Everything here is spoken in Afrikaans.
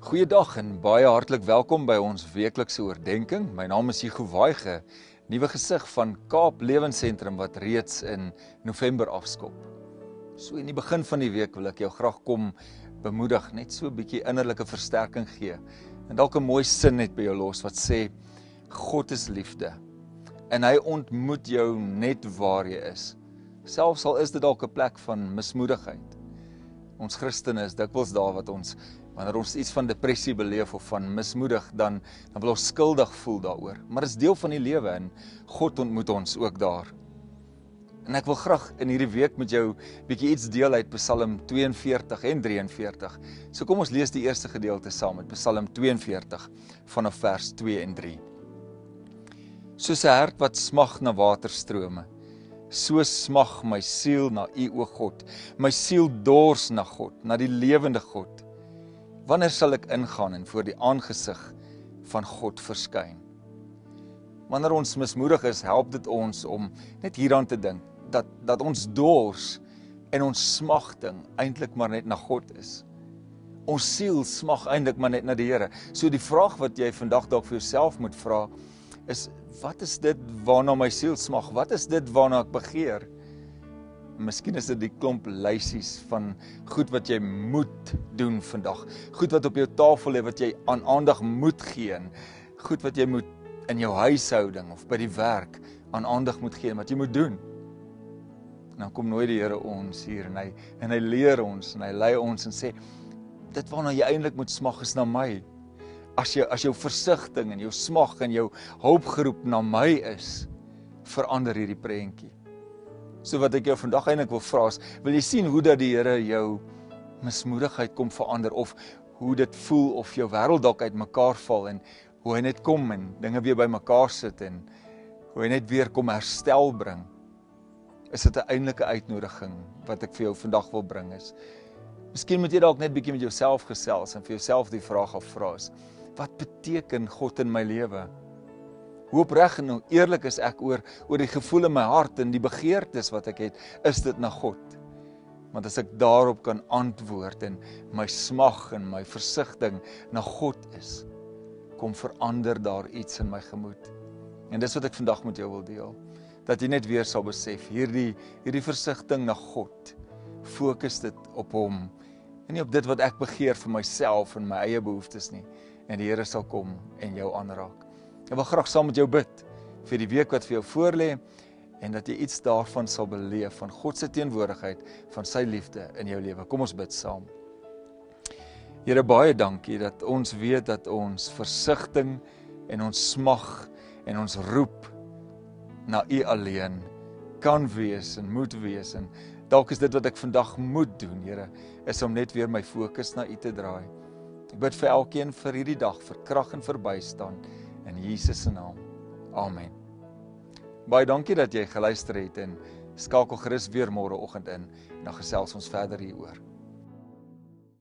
Goeiedag en baie hartlik welkom by ons weeklikse oordenking. My naam is Hugo Waige, nuwe gesig van Kaap Lewensentrum wat reeds in November afskop. So in die begin van die week wil ek jou graag kom bemoedig, net so 'n bietjie innerlike versterking gee. En dalk 'n mooi sin net by jou los wat sê, God is liefde. En hy ontmoet jou net waar jy is. Selfs al is dit dalk 'n plek van mismoedigheid. Ons Christene is dikwels daar wat ons, wanneer ons iets van depressie beleef of van mismoedig, dan wil ons skuldig voel daaroor. Maar dit is deel van die lewe en God ontmoet ons ook daar. En ek wil graag in hierdie week met jou bietjie iets deel uit Psalm 42 en 43. So kom ons lees die eerste gedeelte saam met Psalm 42 vanaf vers 2 en 3. Soos 'n hert wat smag na waterstrome, so smag my siel na U, o God. My siel dors na God, na die lewende God. Wanneer sal ek ingaan en voor die aangesig van God verskyn? Wanneer ons mismoedig is, help dit ons om net hieraan te dink, dat ons dors en ons smagting eintlik maar net na God is. Ons siel smag eintlik maar net na die Here. So die vraag wat jy vandag dalk vir jouself moet vra, is, wat is dit waarna my siel smag? Wat is dit waarna ek begeer? Miskien is dit die klomp lysies van goed wat jy moet doen vandag. Goed wat op jou tafel lê, wat jy aan aandag moet gee. Goed wat jy moet in jou huishouding of by die werk aan aandag moet gee, wat jy moet doen. En dan kom nooit die Here ons hier en hy leer ons en hy lei ons en sê, dit waarna jy eintlik moet smag is na my. As jou versigtiging en jou smag en jou hulpgeroep na my is, verander hierdie prentjie. So wat ek jou vandag eintlik wil vra is, wil jy sien hoe dat die Here jou mismoedigheid kom verander, of hoe dit voel of jou wêreld dalk uitmekaar val en hoe hy net kom en dinge weer bymekaar sit en hoe hy net weer kom herstel bring? Is dit 'n eintlike uitnodiging wat ek vir jou vandag wil bring is? Miskien moet jy dalk net bietjie met jouself gesels en vir jouself die vraag afvra is, wat beteken God in my lewe? Hoe opreg en hoe eerlik is ek oor die gevoel in my hart en die begeertes wat ek het, is dit na God? Want as ek daarop kan antwoord en my smag en my versigtiging na God is, kom verander daar iets in my gemoed. En dis wat ek vandag met jou wil deel. Dat jy net weer sal besef, hierdie versigtiging na God, fokus dit op hom, en nie op dit wat ek begeer vir myself en my eie behoeftes nie. En die Here sal kom en jou aanraak. Ek wil graag saam met jou bid vir die week wat vir jou voorlê en dat jy iets daarvan sal beleef, van God se teenwoordigheid, van sy liefde in jou lewe. Kom ons bid saam. Here, baie dankie dat ons weet dat ons versigtiging en ons smag en ons roep na U alleen kan wees en moet wees. En dalk is dit wat ek vandag moet doen, Here, is om net weer my fokus na U te draai. Ek bid vir elkeen vir hierdie dag, vir krag en vir bystand, in Jesus se naam. Amen. Baie dankie dat jy geluister het en skakel gerus weer môreoggend in, en dan gesels ons verder hieroor.